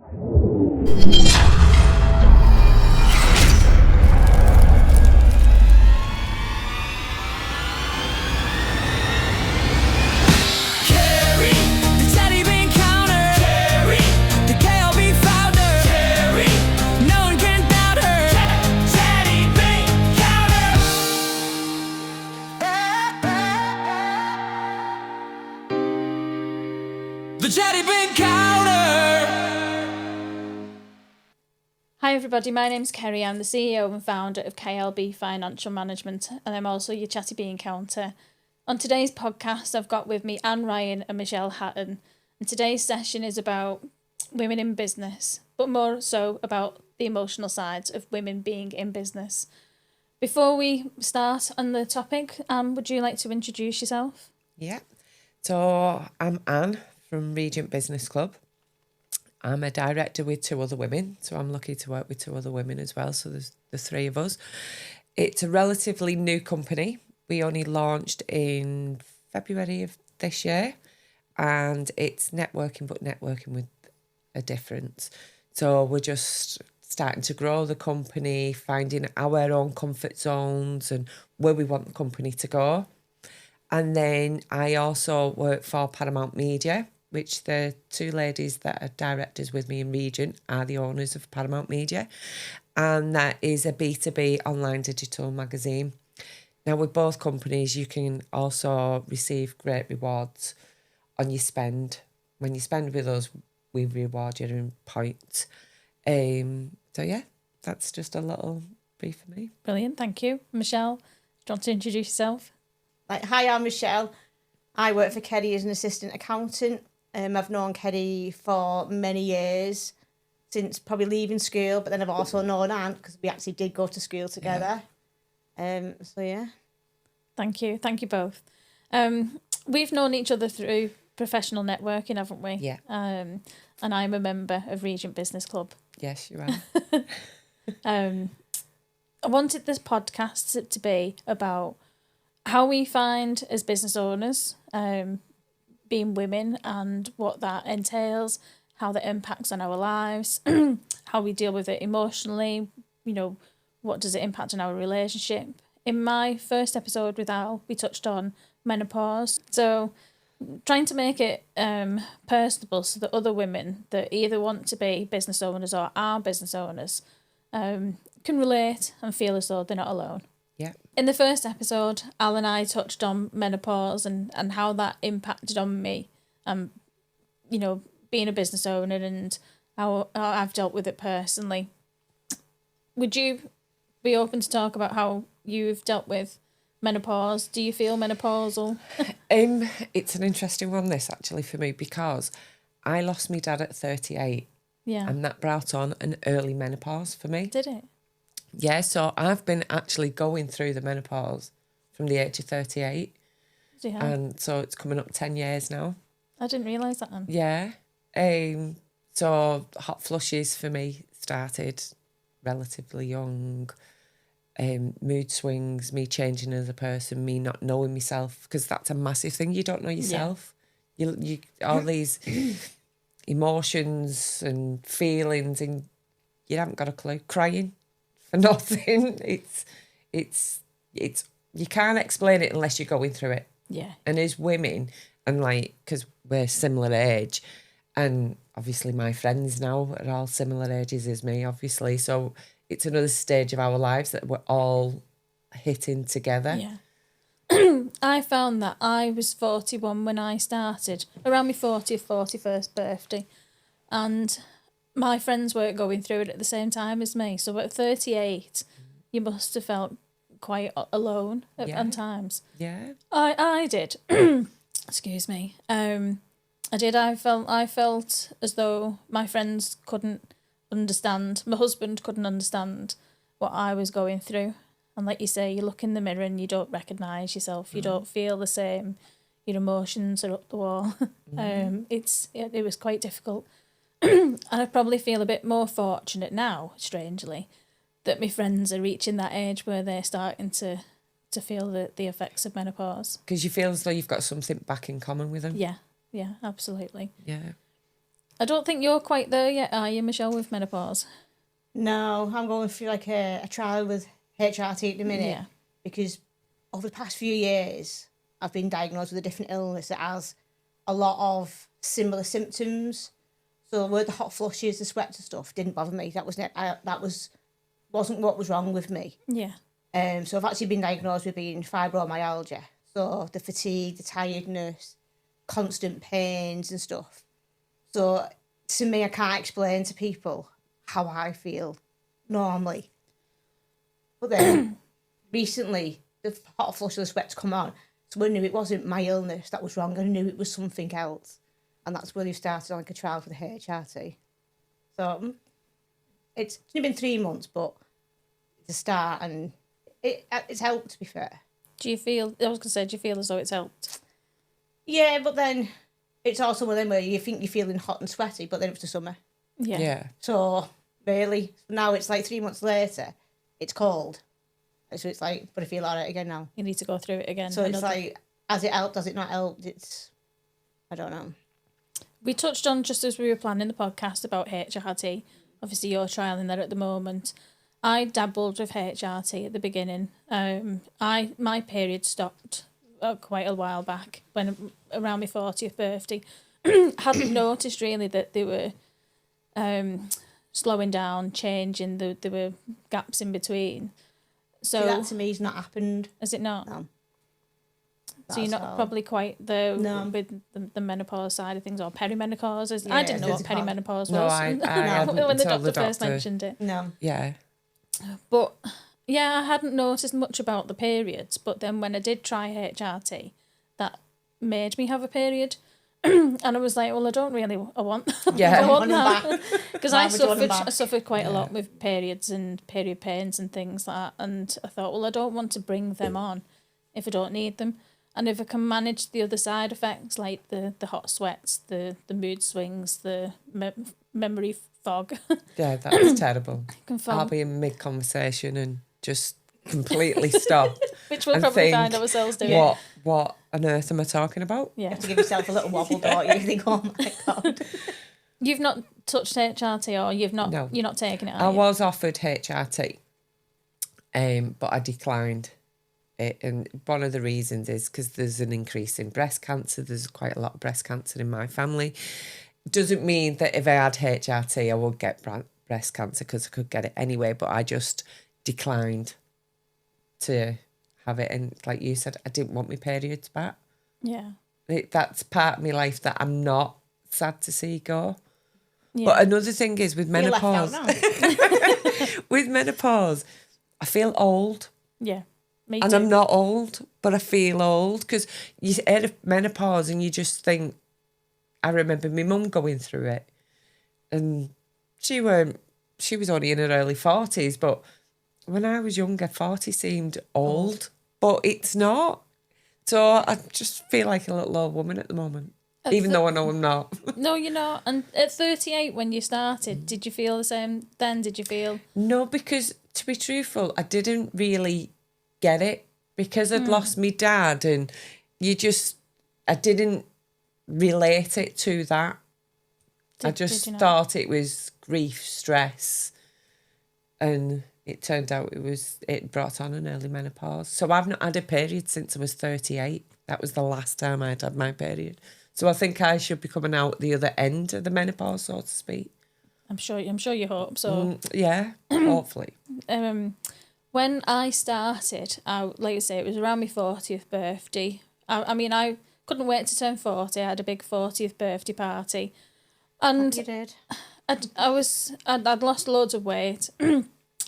Kerry, the Chatty counter. Kerry, the KLB founder. Kerry, no one can doubt her. Chatty counter. The Chatty counter. Hi everybody, my name's Kerry. I'm the CEO and founder of KLB Financial Management, and I'm also your Chatty encounter. On today's podcast, I've got with me Anne Ryan and Michele Hatton, and today's session is about women in business, but more so about the emotional sides of women being in business. Before we start on the topic, Anne, would you like to introduce yourself? Yeah. So I'm Anne from Regent Business Club. I'm a director with 2 other women, so I'm lucky to work with 2 other women as well. So there's the 3 of us. It's a relatively new company. We only launched in February of this year, and it's networking, but networking with a difference. So we're just starting to grow the company, finding our own comfort zones and where we want the company to go. And then I also work for Paramount Media, which the 2 ladies that are directors with me in Regent are the owners of Paramount Media. And that is a B2B online digital magazine. Now, with both companies, you can also receive great rewards on your spend. When you spend with us, we reward you in points. So, yeah, that's just a little brief for me. Brilliant, thank you. Michele, do you want to introduce yourself? Hi, I'm Michele. I work for Kerry as an assistant accountant. I've known Kerry for many years, since probably leaving school, but then I've also known Anne because we actually did go to school together. So, yeah. Thank you both. We've known each other through professional networking, haven't we? Yeah. And I'm a member of Regent Business Club. Yes, you are. I wanted this podcast to be about how we find as business owners, being women, and what that entails, how that impacts on our lives, how we deal with it emotionally, what does it impact on our relationship. In my first episode with Al, we touched on menopause. So trying to make it personable so that other women that either want to be business owners or are business owners can relate and feel as though they're not alone. Yeah. In the first episode, Al and I touched on menopause and how that impacted on me, being a business owner and how I've dealt with it personally. Would you be open to talk about how you've dealt with menopause? Do you feel menopausal? It's an interesting one, this, actually, for me, because I lost my dad at 38. Yeah. And that brought on an early menopause for me. Did it? Yeah, so I've been actually going through the menopause from the age of 38. Yeah. And so it's coming up 10 years now. I didn't realise that, Anne. Yeah. So hot flushes for me started relatively young. Mood swings, me changing as a person, me not knowing myself, because that's a massive thing. You don't know yourself. Yeah. You all these emotions and feelings, and you haven't got a clue. Crying for nothing. It's you can't explain it unless you're going through it. Yeah. And as women, and because we're similar age, and obviously my friends now are all similar ages as me, obviously. So it's another stage of our lives that we're all hitting together. Yeah. I found that I was 41 when I started, around my 40th, 41st birthday. And my friends weren't going through it at the same time as me. So at 38, you must have felt quite alone at times. Yeah. I did. Excuse me. I did. I felt as though my friends couldn't understand. My husband couldn't understand what I was going through. And like you say, you look in the mirror and you don't recognise yourself. You don't feel the same. Your emotions are up the wall. It was quite difficult. And I probably feel a bit more fortunate now, strangely, that my friends are reaching that age where they're starting to feel the effects of menopause. Because you feel as though you've got something back in common with them. Yeah, absolutely. Yeah. I don't think you're quite there yet, are you, Michelle, with menopause? No, I'm going through like a trial with HRT at the minute. Yeah. Because over the past few years, I've been diagnosed with a different illness that has a lot of similar symptoms. So where the hot flushes, the sweats and stuff didn't bother me. Wasn't what was wrong with me. Yeah. So I've actually been diagnosed with being fibromyalgia. So the fatigue, the tiredness, constant pains and stuff. So to me, I can't explain to people how I feel normally. But then recently, the hot flush of the sweats come on. So I knew it wasn't my illness that was wrong. I knew it was something else. And that's where we started on like a trial for the HRT. So it's only been 3 months, but it's a start and it's helped, to be fair. Do you feel as though it's helped? Yeah, but then it's also one of them where you think you're feeling hot and sweaty, but then it's the summer. Yeah. Yeah. So really, now it's like 3 months later, it's cold. So it's like, but I feel all right again now. You need to go through it again. So it's like, has it helped? Has it not helped? I don't know. We touched on, just as we were planning the podcast, about HRT. Obviously, you're trialling that at the moment. I dabbled with HRT at the beginning. My period stopped quite a while back, when around my 40th birthday. Hadn't noticed really that they were slowing down, changing. There were gaps in between. So See, that to me has not happened. Is it not? No. So you're not That's all. probably quite there No. with the menopause side of things, or perimenopause. I Yeah, didn't know what there's a part- perimenopause No, was I hadn't when the until doctor the first doctor. mentioned it. No. Yeah. But yeah, I hadn't noticed much about the periods. But then when I did try HRT, that made me have a period. And I was like, well, I don't really want Yeah. I want Want 'em that. Because Why I would you want 'em suffered back? quite a Yeah. lot with periods and period pains and things like that. And I thought, well, I don't want to bring them on if I don't need them. And if I can manage the other side effects, like the hot sweats, the mood swings, the memory fog, Yeah, that's terrible. can I'll fog, be in mid-conversation and just completely stop which we'll and probably think, find ourselves doing. what on earth am I talking about? You Yeah. have to give yourself a little wobble, don't you? You think, oh my God. You've not touched HRT, or you're No. not taking it, I are you? was offered HRT, but I declined it. And one of the reasons is because there's an increase in breast cancer. There's quite a lot of breast cancer in my family. Doesn't mean that if I had HRT, I would get breast cancer, because I could get it anyway, but I just declined to have it. And like you said, I didn't want my periods back. Yeah. That's part of my life that I'm not sad to see go. Yeah. But another thing is with You're left out menopause, now. with menopause, I feel old. Yeah. Me And too. I'm not old, but I feel old, because you hear of menopause and you just think, I remember my mum going through it, and she was only in her early 40s, but when I was younger, 40 seemed old, but it's not. So I just feel like a little old woman at the moment, even though I know I'm not. No, you're not. And at 38, when you started, did you feel the same then? Did you feel... No, because to be truthful, I didn't really get it, because I'd lost my dad, and I didn't relate it to that. I just did you not? thought it was grief, stress, and it turned out it brought on an early menopause. So I've not had a period since I was 38. That was the last time I'd had my period. So I think I should be coming out the other end of the menopause, so to speak. I'm sure you hope so. Yeah, hopefully. When I started, like I say, it was around my 40th birthday. I mean, I couldn't wait to turn 40. I had a big 40th birthday party. And You did. I'd lost loads of weight.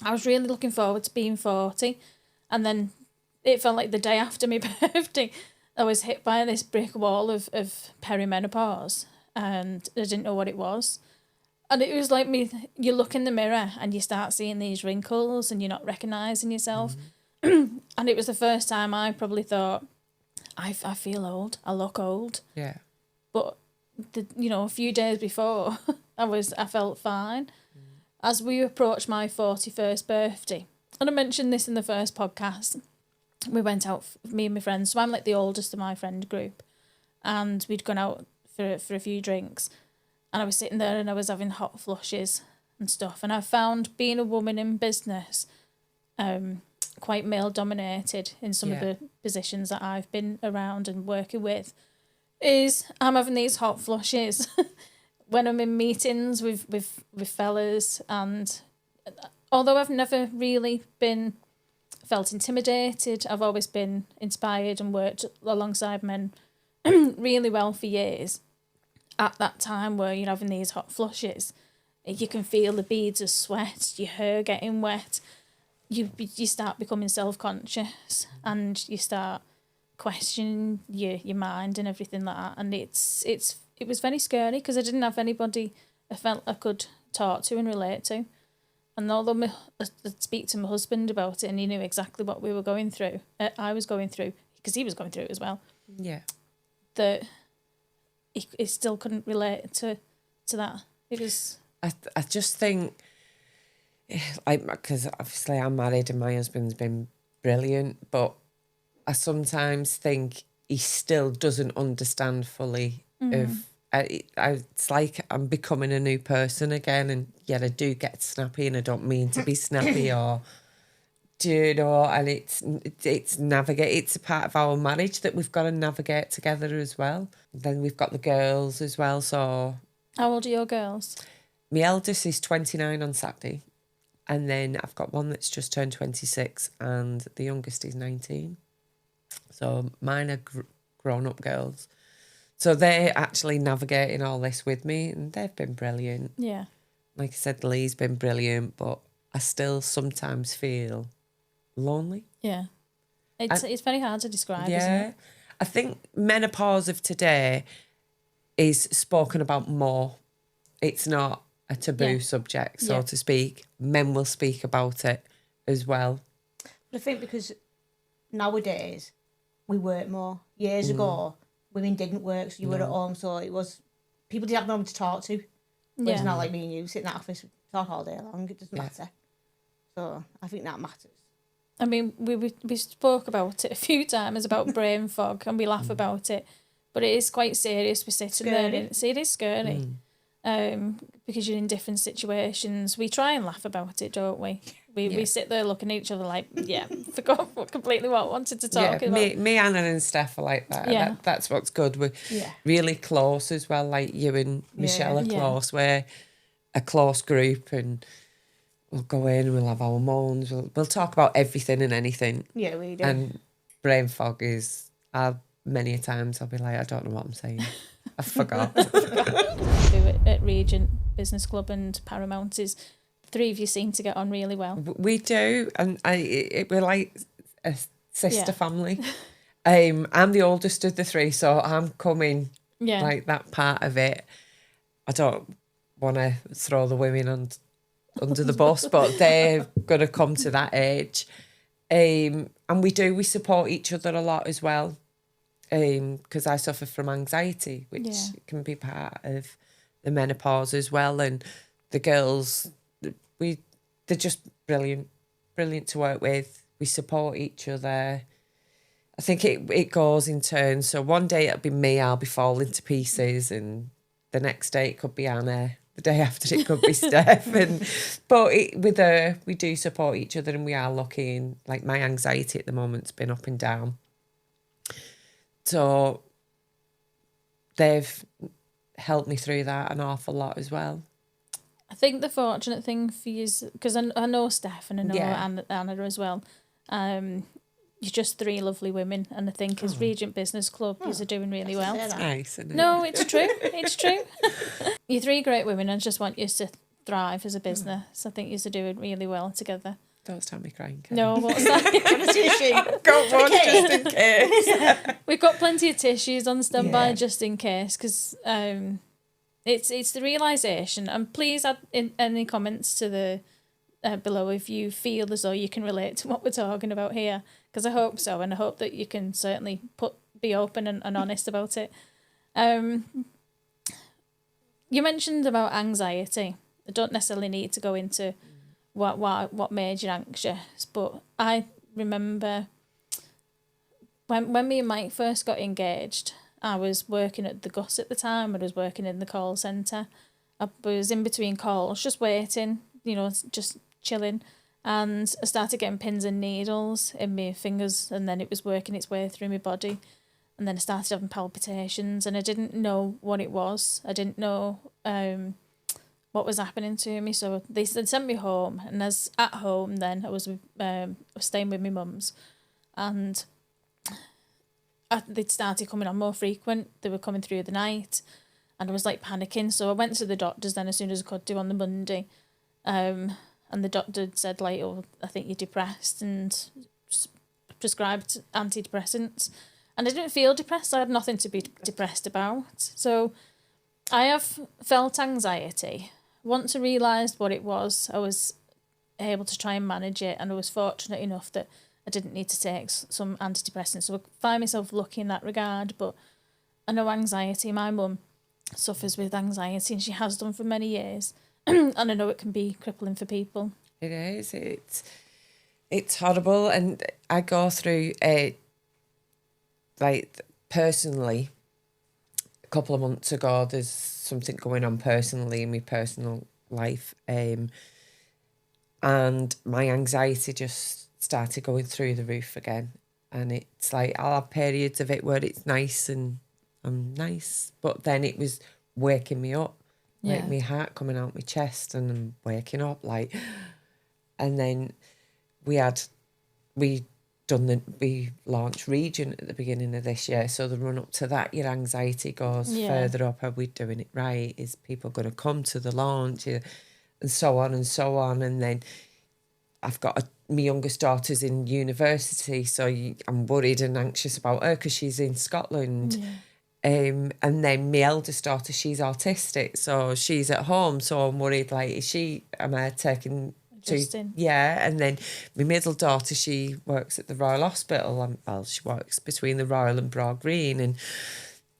I was really looking forward to being 40. And then it felt like the day after my birthday, I was hit by this brick wall of perimenopause, and I didn't know what it was. And it was like you look in the mirror and you start seeing these wrinkles and you're not recognising yourself. And it was the first time I probably thought, I feel old, I look old. Yeah. But a few days before, I felt fine. As we approached my 41st birthday, and I mentioned this in the first podcast, we went out, me and my friends. So I'm like the oldest of my friend group, and we'd gone out for a few drinks, and I was sitting there and I was having hot flushes and stuff. And I found being a woman in business quite male dominated in some of the positions that I've been around and working with. Is I'm having these hot flushes when I'm in meetings with fellas, and although I've never really felt intimidated, I've always been inspired and worked alongside men really well for years. At that time where you're having these hot flushes, you can feel the beads of sweat, your hair getting wet, you start becoming self-conscious and you start questioning your mind and everything like that. And it was very scary because I didn't have anybody I felt I could talk to and relate to. And although I'd speak to my husband about it and he knew exactly what we were going through, I was going through, because he was going through it as well. Yeah. That he still couldn't relate to that. It was... I just think, like, because obviously I'm married and my husband's been brilliant, but I sometimes think he still doesn't understand fully of... it's like I'm becoming a new person again, and yet I do get snappy and I don't mean to be snappy or... Do you know? And it's a part of our marriage that we've got to navigate together as well. Then we've got the girls as well. So How old are your girls? my eldest is 29 on Saturday, and then I've got one that's just turned 26, and the youngest is 19. So mine are grown-up girls. So they're actually navigating all this with me, and they've been brilliant. Yeah. Like I said, Lee's been brilliant, but I still sometimes feel lonely. Yeah. It's very hard to describe, isn't it? I think menopause of today is spoken about more. It's not a taboo subject, so to speak. Men will speak about it as well. But I think because nowadays we work more. Years ago, women didn't work, so you were at home, so it was... People didn't have no one to talk to. But it's not like me and you sit in that office, talk all day long. It doesn't matter. So I think that matters. I mean, we spoke about it a few times about brain fog, and we laugh about it, but it is quite serious. We're sitting there, and it is scary, because you're in different situations. We try and laugh about it, don't we? We sit there looking at each other like, forgot completely what I wanted to talk about. Me, Anna and Steph are like that. Yeah. That's what's good. We're really close as well, like you and Michele are close. We're a close group, and we'll go in and we'll have our moans. We'll talk about everything and anything. Yeah, we do. And brain fog is, many a times I'll be like, I don't know what I'm saying. I forgot. Do it at Regent Business Club and Paramount is the three of you seem to get on really well. We do, and we're like a sister family. I'm the oldest of the three, so I'm coming like that part of it. I don't want to throw the women under the bus, but they're going to come to that age. And we support each other a lot as well, because I suffer from anxiety, which can be part of the menopause as well. And the girls, they're just brilliant to work with. We support each other. I think it goes in turns. So one day it'll be me, I'll be falling to pieces, and the next day it could be Anna. The day after it could be Steph. But with her, we do support each other, and we are lucky. And like my anxiety at the moment's been up and down. So they've helped me through that an awful lot as well. I think the fortunate thing for you is, because I know Steph and I know Anna as well, you're just three lovely women, and I think as Regent Business Club, you're doing really well. It's nice, isn't it? No, it's true. It's true. You're three great women, and I just want you to thrive as a business. I think you're doing really well together. Don't start me crying, Kerry. No, what's that? Got one just in case. We've got plenty of tissues on standby just in case, because it's the realisation. And please add in any comments to the below if you feel as though you can relate to what we're talking about here, because I hope so, and I hope that you can certainly be open and honest about it. You mentioned about anxiety. I don't necessarily need to go into what made you anxious, but I remember when me and Mike first got engaged, I was working at the Gus at the time. I was working in the call centre. I was in between calls, just waiting, just chilling. And I started getting pins and needles in my fingers, and then it was working its way through my body. And then I started having palpitations, and I didn't know what it was. I didn't know what was happening to me. So they sent me home, and as at home then I was staying with my mum's, and they'd started coming on more frequent. They were coming through the night, and I was like panicking. So I went to the doctors then as soon as I could do on the Monday, and the doctor said like, "Oh, I think you're depressed," and prescribed antidepressants. And I didn't feel depressed. I had nothing to be depressed about. So I have felt anxiety. Once I realised what it was, I was able to try and manage it, and I was fortunate enough that I didn't need to take some antidepressants. So I find myself lucky in that regard. But I know anxiety. My mum suffers with anxiety, and she has done for many years. And I know it can be crippling for people. It is. It's horrible. And I go through like personally, a couple of months ago, there's something going on personally in my personal life, and my anxiety just started going through the roof again. And it's like I'll have periods of it where it's nice and I'm nice, but then it was waking me up, like my heart coming out my chest, and I'm waking up like. And then we launched Regent at the beginning of this year. So the run up to that, your anxiety goes further up. Are we doing it right? Is people going to come to the launch? And so on and so on. And then I've got my youngest daughter's in university, so I'm worried and anxious about her because she's in Scotland. Yeah. And then my eldest daughter, she's autistic, so she's at home. So I'm worried, like, am I taking... Yeah, and then my middle daughter, she works at the Royal Hospital. She works between the Royal and Broad Green, and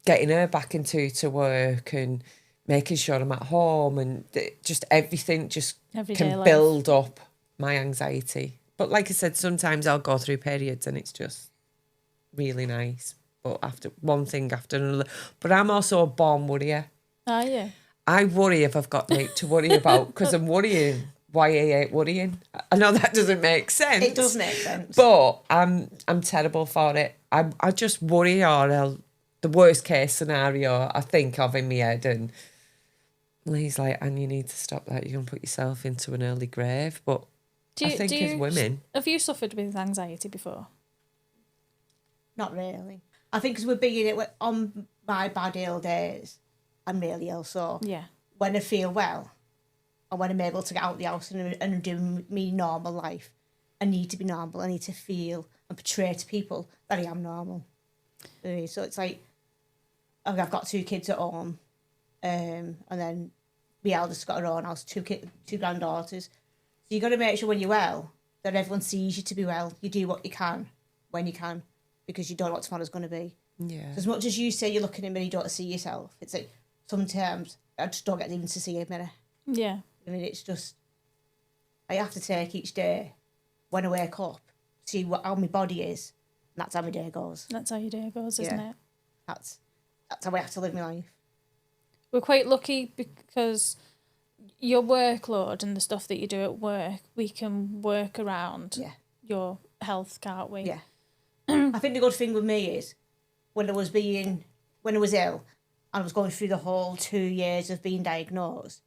getting her back into work and making sure I'm at home, and just everything can build up my anxiety. But like I said, sometimes I'll go through periods and it's just really nice. But after one thing after another. But I'm also a born worrier. Oh, yeah. I worry if I've got nothing to worry about because I'm worrying. Why I hate worrying. I know that doesn't make sense. It does make sense. But I'm terrible for it. I just worry, or the worst case scenario I think of in my head, and he's like, and you need to stop that. You're going to put yourself into an early grave. But I think as women... Have you suffered with anxiety before? Not really. I think because we're being on my bad ill days, I'm really ill. So when I feel well, and when I'm able to get out the house and do me normal life, I need to be normal. I need to feel and portray to people that I am normal. So it's like, I've got 2 kids at home, and then my eldest got her own house, 2 granddaughters. So you got to make sure when you're well that everyone sees you to be well. You do what you can when you can, because you don't know what tomorrow's going to be. Yeah. So as much as you say you're looking in a mirror, you don't see yourself. It's like sometimes I just don't get even to see a mirror. Yeah. I mean, it's just, I have to take each day when I wake up, see how my body is, and that's how my day goes. That's how your day goes, isn't it? That's how I have to live my life. We're quite lucky because your workload and the stuff that you do at work, we can work around your health, can't we? Yeah. I think the good thing with me is when I was ill and I was going through the whole 2 years of being diagnosed,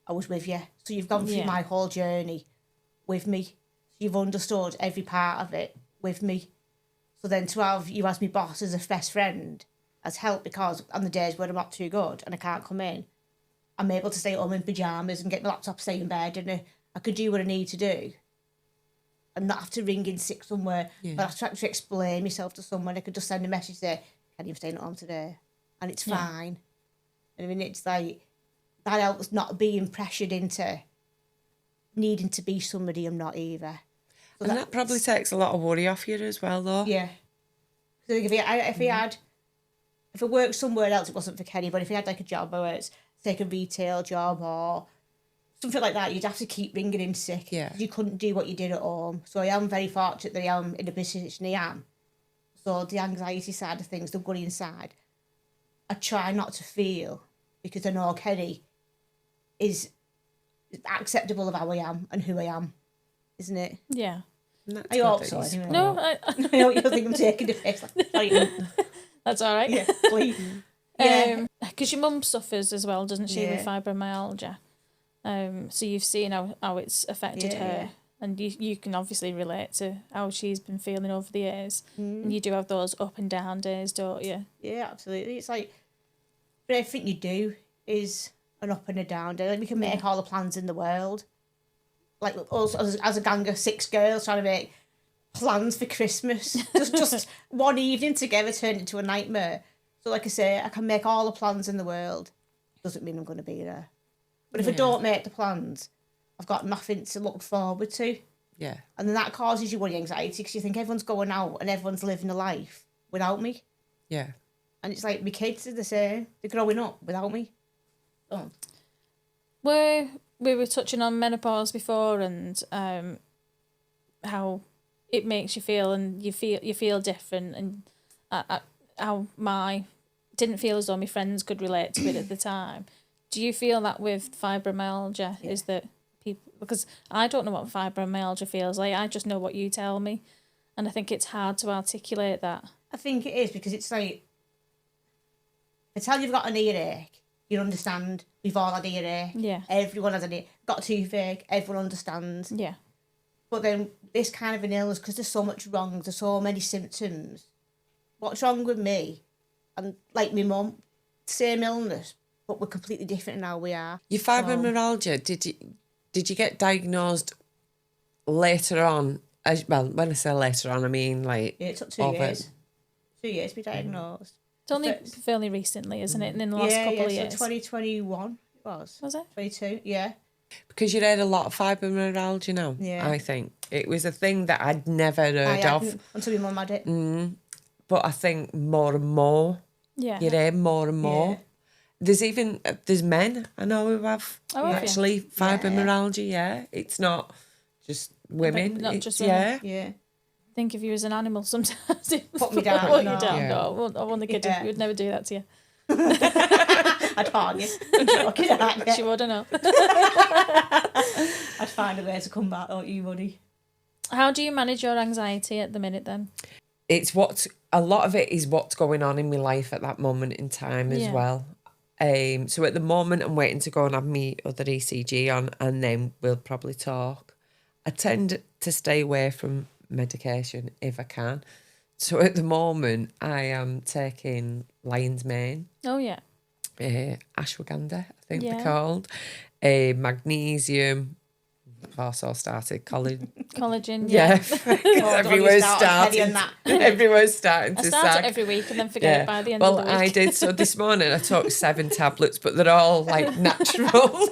I was with you. So you've gone through my whole journey with me. You've understood every part of it with me. So then to have you as my boss, as a best friend, has helped, because on the days where I'm not too good and I can't come in, I'm able to stay at home in pyjamas and get my laptop, stay in bed, and I could do what I need to do and not have to ring in sick somewhere. But I have to explain myself to someone. I could just send a message, say, "Can you stay at home today?" And it's fine. I mean, it's like, that helps not being pressured into needing to be somebody I'm not either. So and that probably takes a lot of worry off you as well, though. Yeah. So if I worked somewhere else, it wasn't for Kerry, but if you had like a job where it's like a retail job or something like that, you'd have to keep ringing in sick. Yeah. You couldn't do what you did at home. So I am very fortunate that I am in the position I am. So the anxiety side of things, the worrying side, I try not to feel, because I know Kerry is acceptable of how I am and who I am, isn't it? Yeah. That's I good hope that so. you- Anyway. No, I know you think I'm taking the piss. Like, sorry. that's all right. Yeah, please. Yeah. Because your mum suffers as well, doesn't she, with Yeah. fibromyalgia? So you've seen how it's affected Yeah, her, yeah. and you can obviously relate to how she's been feeling over the years. And you do have those up and down days, don't you? Yeah, absolutely. It's like, but everything you do is an up and a down day. Like, we can make all the plans in the world. Like, us as a gang of 6 girls trying to make plans for Christmas. just one evening together turned into a nightmare. So, like I say, I can make all the plans in the world. Doesn't mean I'm going to be there. But if I don't make the plans, I've got nothing to look forward to. Yeah. And then that causes you worry, anxiety, because you think everyone's going out and everyone's living a life without me. Yeah. And it's like, my kids are the same. They're growing up without me. Oh. We were touching on menopause before, and how it makes you feel, and you feel different, and how didn't feel as though my friends could relate to it at the time. Do you feel that with fibromyalgia? Yeah. Is that people, because I don't know what fibromyalgia feels like. I just know what you tell me, and I think it's hard to articulate that. I think it is, because it's like, I tell you've got an earache, you understand. We've all had earache. Yeah. Everyone has an earache. Got a toothache, everyone understands. Yeah. But then this kind of an illness, because there's so much wrong, there's so many symptoms. What's wrong with me? And like my mum, same illness, but we're completely different in how we are. Your fibromyalgia, did you get diagnosed later on? Well, when I say later on, I mean like... Yeah, it took 2 over- years. 2 years to be diagnosed. It's only But- fairly recently, isn't it? And in the last couple of years. So 2021 it was. Was it? 22, yeah. Because you had a lot of fibromyalgia now, Yeah. I think. It was a thing that I'd never heard I of. hadn't until my mum had it. But I think more and more, Yeah. you hear more and more. Yeah. There's men I know who have Oh, have you? actually fibromyalgia, yeah. It's not just women. Not it's, just women. yeah. Yeah. Think of you as an animal sometimes. Put me down, Put no. you down. Yeah. No, I want the kid Yeah. to would never do that to you. I'd harm you. I'm joking. She wouldn't know. I'd find a way to come back, don't you, buddy? How do you manage your anxiety at the minute then? It's a lot of it is what's going on in my life at that moment in time as Yeah. well. So at the moment I'm waiting to go and have me other ECG on, and then we'll probably talk. I tend to stay away from medication if I can. So at the moment I am taking lion's mane, Oh yeah. ashwagandha, I think Yeah. they're called, magnesium. I've also started collagen. Collagen. Yeah, don't everywhere's you start Teddy on starting. that. Everywhere starting I to start sag. it every week and then forget it by the end Well, of the week. I did. So this morning I took 7 tablets, but they're all like natural.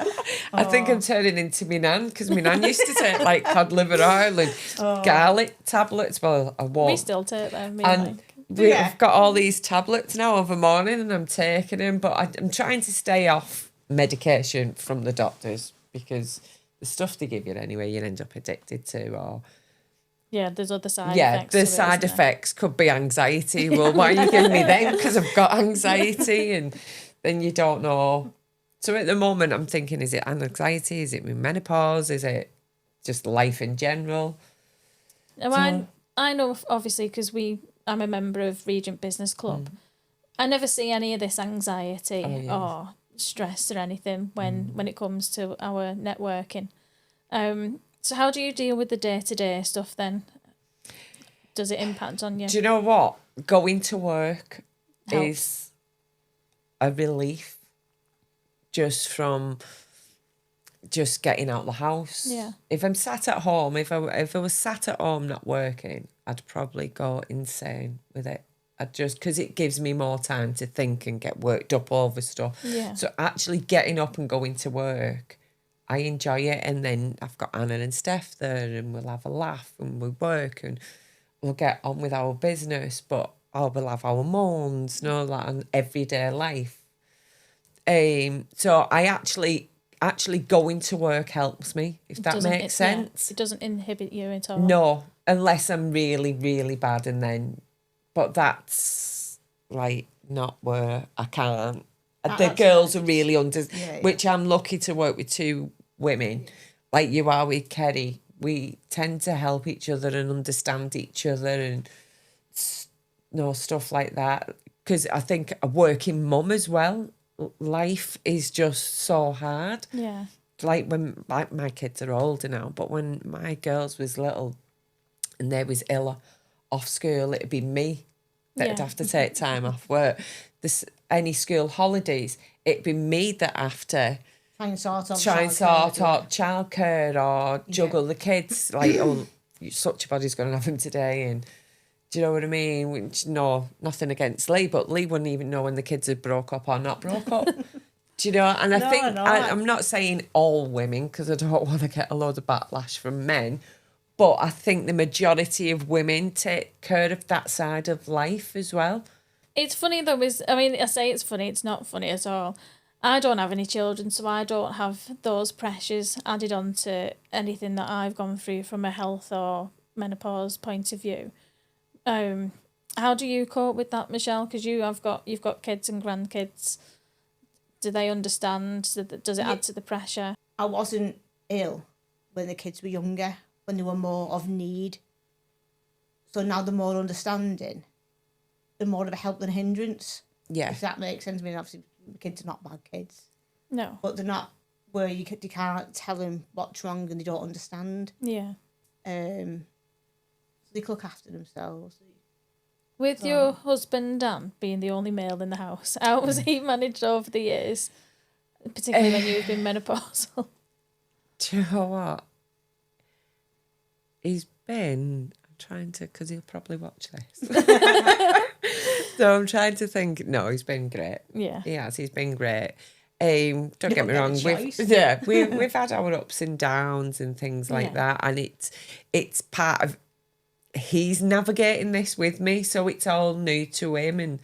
I think I'm turning into my nan, because my nan used to take like cod liver oil and garlic tablets. Well, I won't. We still take them. Me And like. we've got all these tablets now over morning, and I'm taking them, but I'm trying to stay off medication from the doctors, because the stuff they give you anyway, you end up addicted to, or Yeah, there's other side yeah, effects. the to it, side isn't there? effects could be anxiety. Well, why are you giving me them? Because I've got anxiety, and then you don't know. So at the moment, I'm thinking: is it anxiety? Is it menopause? Is it just life in general? Now, I know, obviously, because I'm a member of Regent Business Club. I never see any of this anxiety yes. or stress or anything when it comes to our networking. So how do you deal with the day-to-day stuff then? Does it impact on you? Do you know what? Going to work Helps. is a relief, just from just getting out the house. Yeah. If I'm sat at home, if I was sat at home not working, I'd probably go insane with it. Because it gives me more time to think and get worked up over stuff. Yeah. So actually getting up and going to work, I enjoy it. And then I've got Anna and Steph there, and we'll have a laugh and we'll work and we'll get on with our business. But we'll have our moans and all that, and everyday life. So I actually going to work helps me, if that makes sense. It doesn't inhibit you at all. No, unless I'm really, really bad, and then, but that's like not where I can't. The That's girls nice. are really Yeah. which I'm lucky to work with two women, like you are with Kerry. We tend to help each other and understand each other and stuff like that. Because I think a working mum as well, life is just so hard. Yeah. Like when my kids are older now, but when my girls was little and they was ill off school, it'd be me that'd Yeah. have to take time off work. Any school holidays, it'd be me that have to Try and sort out childcare or juggle the kids. Like, oh, such a body's going to have him today, and do you know what I mean? Which, no, nothing against Lee, but Lee wouldn't even know when the kids had broke up or not broke up. Do you know? And I think I'm not saying all women, because I don't want to get a load of backlash from men, but I think the majority of women take care of that side of life as well. It's funny though, I say it's funny, it's not funny at all. I don't have any children, so I don't have those pressures added on to anything that I've gone through from a health or menopause point of view. How do you cope with that, Michelle? Because you've got kids and grandkids. Do they understand? Does it add to the pressure? I wasn't ill when the kids were younger, when they were more of need. So now they're more understanding. They're more of a help than a hindrance. Yeah. If that makes sense. I mean, obviously, the kids are not bad kids. No. But they're not where you can't tell them what's wrong and they don't understand. Yeah. So they look after themselves. With your husband, Dan, being the only male in the house, how was he managed over the years, particularly when you've been menopausal? Do you know what? He's been... I'm trying to... Because he'll probably watch this. So I'm trying to think... No, he's been great. Yeah. He has. He's been great. Don't get me get a wrong. choice. We've had our ups and downs and things like that. And it's part of... He's navigating this with me, so it's all new to him. And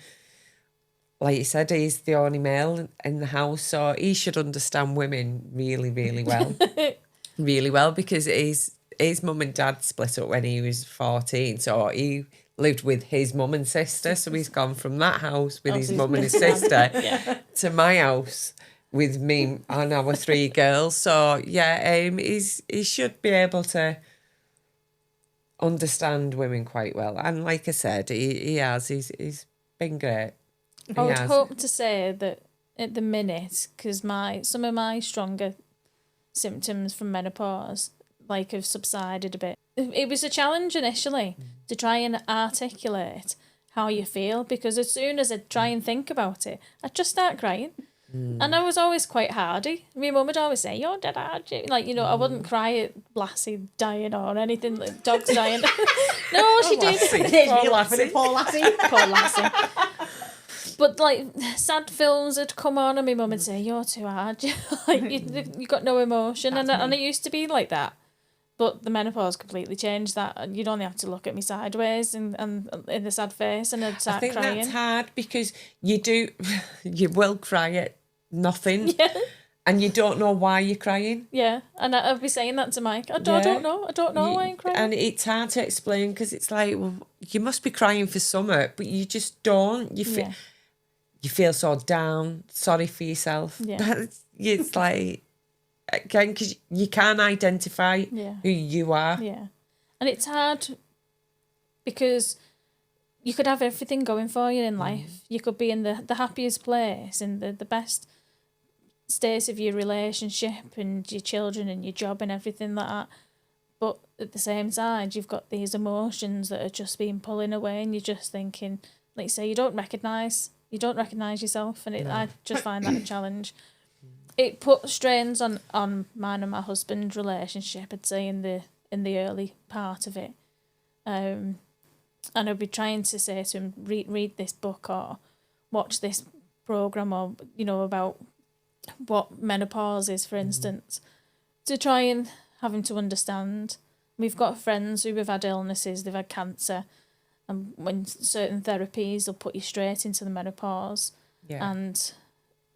like you said, he's the only male in the house, so he should understand women really, really well. Really well, because his mum and dad split up when he was 14, so he lived with his mum and sister, so he's gone from that house with his mum and his sister to my house with me and our three girls. So yeah, he should be able to understand women quite well, and like I said, he has. He's been great. I would hope to say that at the minute, because some of my stronger symptoms from menopause have subsided a bit. It was a challenge initially to try and articulate how you feel, because as soon as I try and think about it, I just start crying. And I was always quite hardy. My mum would always say, "You're dead hard." I wouldn't cry at Lassie dying or anything, like dogs dying. No, she did. Poor Lassie. Poor Lassie. But sad films had come on, and my mum would say, "You're too hard. You got no emotion." And it used to be like that. But the menopause completely changed that. And you'd only have to look at me sideways and in the sad face, and I'd start crying. I think that's hard, because you will cry at nothing. Yeah. And you don't know why you're crying. Yeah, and I'd be saying that to Mike. I don't know why I'm crying. And it's hard to explain, because it's like, well, you must be crying for something, but you just don't. You feel so down, sorry for yourself. Yeah. It's like, again, because you can't identify who you are. Yeah. And it's hard because you could have everything going for you in life. You could be in the happiest place, in the best state of your relationship and your children and your job and everything like that. But at the same time, you've got these emotions that are just being pulling away, and you're just thinking, like you say, you don't recognise yourself, and I just find that a challenge. It put strains on mine and my husband's relationship, I'd say, in the early part of it. And I'd be trying to say to him, read this book or watch this programme, or, about what menopause is, for instance, to try and have him to understand. We've got friends who have had illnesses, they've had cancer, and when certain therapies will put you straight into the menopause. Yeah. And,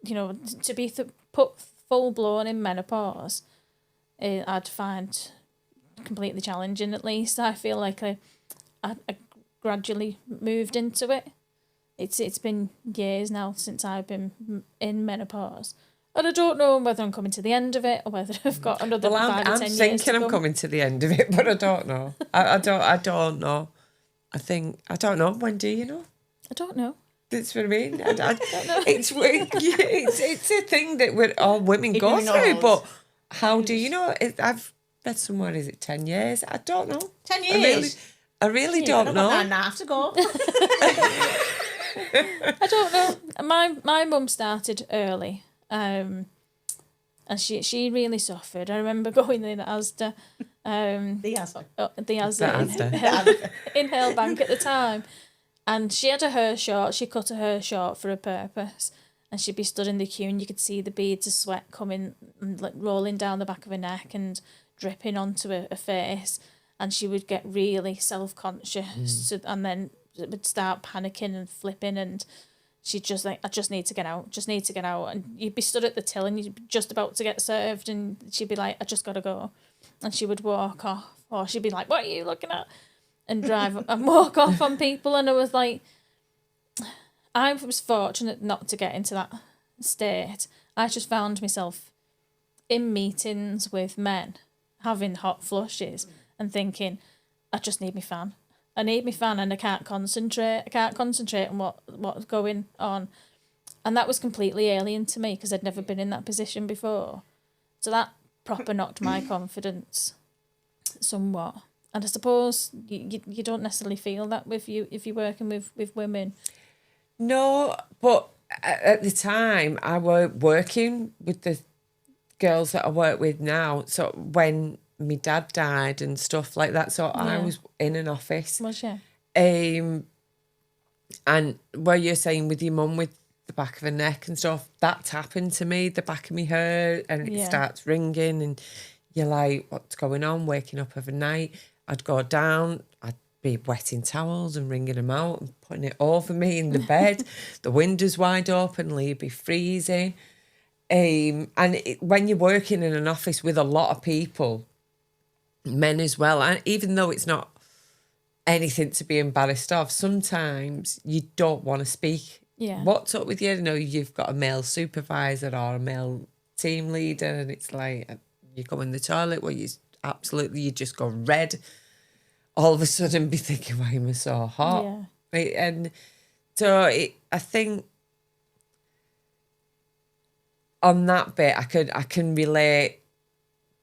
to be put full-blown in menopause, I'd find completely challenging. At least I feel like I gradually moved into it. it's been years now since I've been in menopause. And I don't know whether I'm coming to the end of it or whether I've got another Well, 5 or 10 I'm years thinking to I'm come. coming to the end of it, but I don't know. I don't know. I don't know. When do you know? I don't know. That's what I mean. I don't know. It's a thing that we're all women go Who through, knows? but how do you know? I've read somewhere, is it 10 years? I don't know. 10 years? I really Yeah, don't I've know. got 9.5 to go. I don't know. My mum started early, and she really suffered. I remember going in at Asda, The asshole. the Asda Asda. inhale bank at the time, and she had her hair short. She cut her hair short for a purpose, and she'd be stood in the queue, and you could see the beads of sweat coming, and like rolling down the back of her neck and dripping onto her face, and she would get really self-conscious, and then would start panicking and flipping, and she'd just like, I just need to get out, and you'd be stood at the till and you'd be just about to get served, and she'd be like, I just gotta go, and she would walk off, or she'd be like, what are you looking at, and drive and walk off on people. And I was like, I was fortunate not to get into that state. I just found myself in meetings with men having hot flushes and thinking, I just need my fan. I need my fan and I can't concentrate. I can't concentrate on what's going on. And that was completely alien to me because I'd never been in that position before. So that proper knocked my confidence somewhat. And I suppose you don't necessarily feel that with you if you're working with women. No, but at the time I was working with the girls that I work with now. So when my dad died and stuff like that, so I was in an office. Was you? And where you're saying with your mum with the back of her neck and stuff, that's happened to me, the back of my hair, and it starts ringing and you're like, what's going on? Waking up every night. I'd go down, I'd be wetting towels and wringing them out and putting it over me in the bed. The window's wide open, you'd be freezing. And when you're working in an office with a lot of people, men as well, and even though it's not anything to be embarrassed of, sometimes you don't want to speak. Yeah. What's up with you? You know, you've got a male supervisor or a male team leader, and it's like you go in the toilet where you just go red. All of a sudden, be thinking, why am I so hot? Yeah. Right? And so I think on that bit, I can relate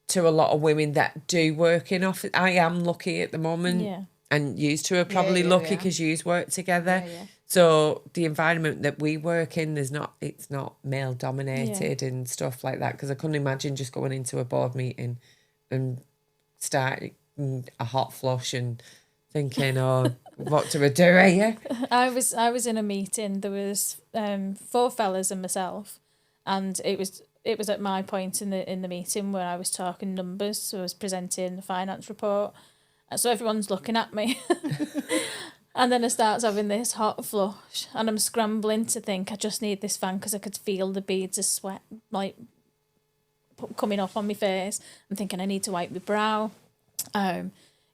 to a lot of women that do work in office. I am lucky at the moment. Yeah. And used to are probably lucky because yous work together. Yeah. So the environment that we work in, it's not male dominated and stuff like that. Because I couldn't imagine just going into a board meeting and starting a hot flush and thinking, oh, what do I do here? I was in a meeting. There was 4 fellas and myself, and it was at my point in the meeting where I was talking numbers. So I was presenting the finance report. So everyone's looking at me. And then I start having this hot flush and I'm scrambling to think I just need this fan because I could feel the beads of sweat like coming off on my face. I'm thinking I need to wipe my brow.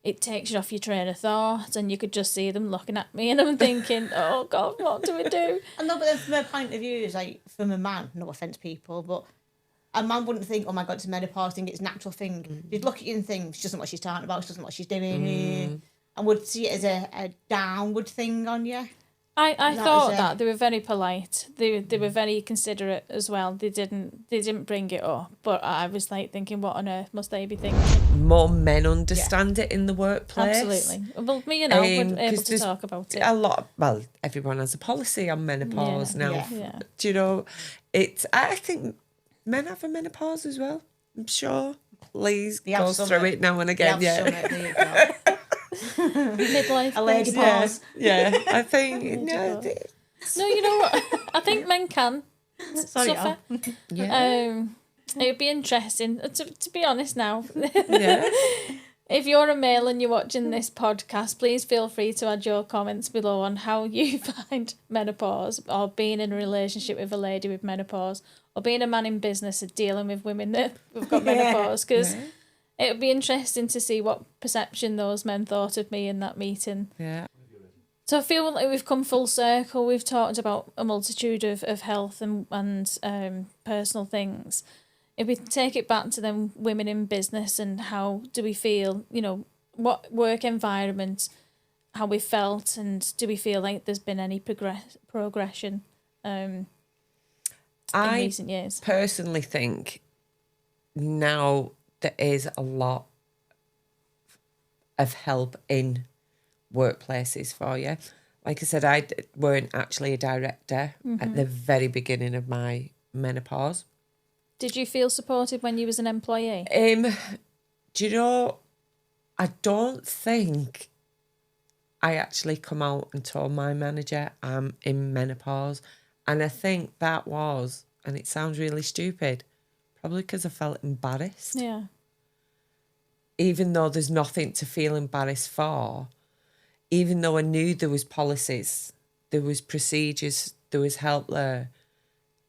It takes you off your train of thought and you could just see them looking at me and I'm thinking, oh God, what do we do? I know, but then from a point of view, it's like, from a man, no offence people, but a man wouldn't think, oh my God, it's a menopause thing, it's a natural thing. You'd look at you and think, she doesn't know what she's talking about, she doesn't know what she's doing, and would see it as a downward thing on you. I thought that they were very polite. They were very considerate as well. They didn't bring it up, but I was like thinking, what on earth must they be thinking? More men understand it in the workplace. Absolutely. Well, me and Al were able 'cause to there's talk about it. A lot. Well, everyone has a policy on menopause now. Yeah. Do you know? I think men have a menopause as well. I'm sure. Please They have go through it now and again. There you go. Midlife. A lady crisis. pause. Yeah, I think no. No, you know what? I think men can Sorry, suffer. Yeah. It would be interesting, to be honest now. Yeah. If you're a male and you're watching this podcast, please feel free to add your comments below on how you find menopause, or being in a relationship with a lady with menopause, or being a man in business and dealing with women that have got menopause, because it would be interesting to see what perception those men thought of me in that meeting. Yeah. So I feel like we've come full circle. We've talked about a multitude of health and personal things. If we take it back to them women in business and how do we feel, what work environment, how we felt, and do we feel like there's been any progression in recent years? I personally think now there is a lot of help in workplaces for you. Like I said, I weren't actually a director at the very beginning of my menopause. Did you feel supported when you was an employee? Do you know, I don't think I actually come out and told my manager I'm in menopause. And I think that was, and it sounds really stupid, probably because I felt embarrassed. Yeah. Even though there's nothing to feel embarrassed for, even though I knew there was policies, there was procedures, there was help there,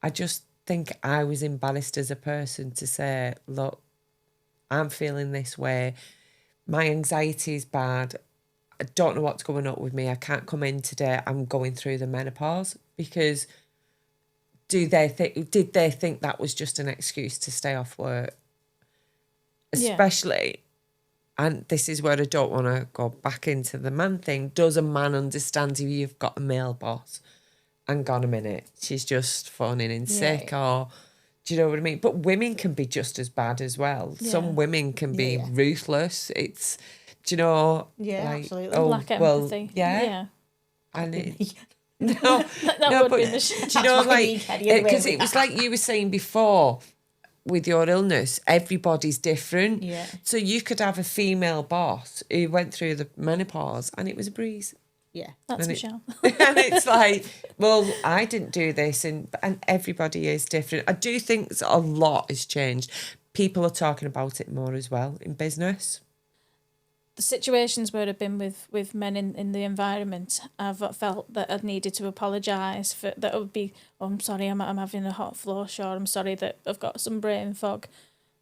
I just think I was embarrassed as a person to say, look, I'm feeling this way. My anxiety is bad. I don't know what's going on with me. I can't come in today. I'm going through the menopause. Because did they think that was just an excuse to stay off work? Especially... And this is where I don't want to go back into the man thing. Does a man understand if you've got a male boss? Hang on a minute, she's just phoning in sick, or do you know what I mean? But women can be just as bad as well. Yeah. Some women can be ruthless. It's, do you know? Yeah, like, absolutely. Lack empathy. Yeah. And it, no, that would be do you know, like, because it was like you were saying before, with your illness, everybody's different. Yeah. So you could have a female boss who went through the menopause and it was a breeze. Yeah. That's And Michelle. And it's like, well, I didn't do this, and everybody is different. I do think a lot has changed. People are talking about it more as well in business. The situations where I've been with men in the environment, I've felt that I've needed to apologise for that. It would be, oh, I'm sorry, I'm having a hot floor sore. I'm sorry that I've got some brain fog,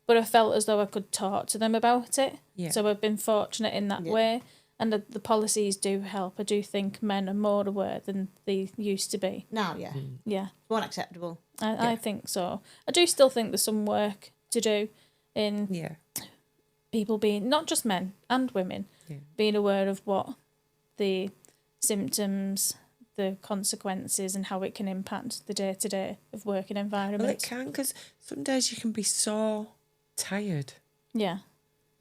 but I felt as though I could talk to them about it. Yeah. So I've been fortunate in that way, and the policies do help. I do think men are more aware than they used to be. Now, yeah. Yeah, It's unacceptable. I think so. I do still think there's some work to do in people being, not just men and women, being aware of what the symptoms, the consequences, and how it can impact the day-to-day of working environment. Well, it can, because some days you can be so tired. Yeah.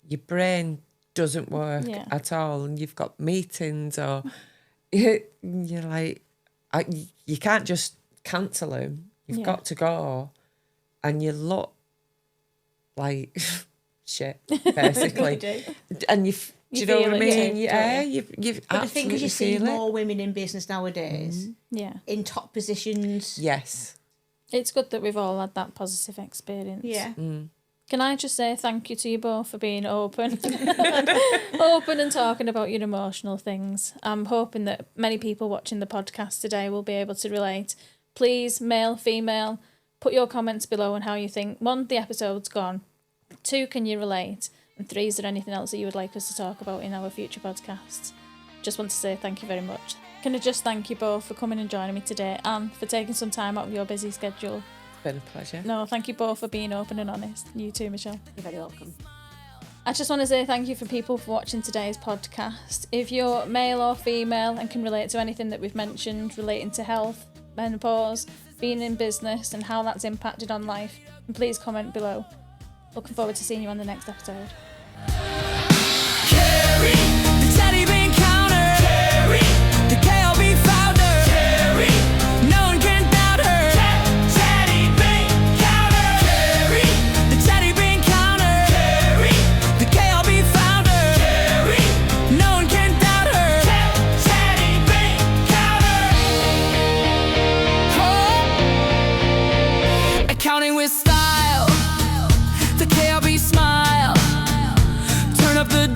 Your brain doesn't work at all, and you've got meetings, or you're like, you can't just cancel them. You've got to go, and you look like shit, basically. And do you know what I mean? Yeah, you've But I think absolutely as you see feel it. more women in business nowadays, in top positions. Yes. It's good that we've all had that positive experience. Yeah. Can I just say thank you to you both for being open and talking about your emotional things. I'm hoping that many people watching the podcast today will be able to relate. Please, male, female, put your comments below on how you think. 1, the episode's gone. 2, can you relate? And 3, is there anything else that you would like us to talk about in our future podcasts? Just want to say thank you very much. Can I just thank you both for coming and joining me today, and for taking some time out of your busy schedule. It's been a pleasure. No, thank you both for being open and honest. You too, Michelle. You're very welcome. I just want to say thank you for people for watching today's podcast. If you're male or female and can relate to anything that we've mentioned relating to health, menopause, being in business, and how that's impacted on life, then please comment below. Looking forward to seeing you on the next episode. Kerry, the Chatty bean counter. Kerry, the KLB founder. Kerry, no one can doubt her. Chatty bean counter. Kerry, the Chatty bean counter. Kerry, the KLB founder. Kerry, no one can doubt her. Chatty bean counter. Oh, accounting with style. The KLB smile. Turn up the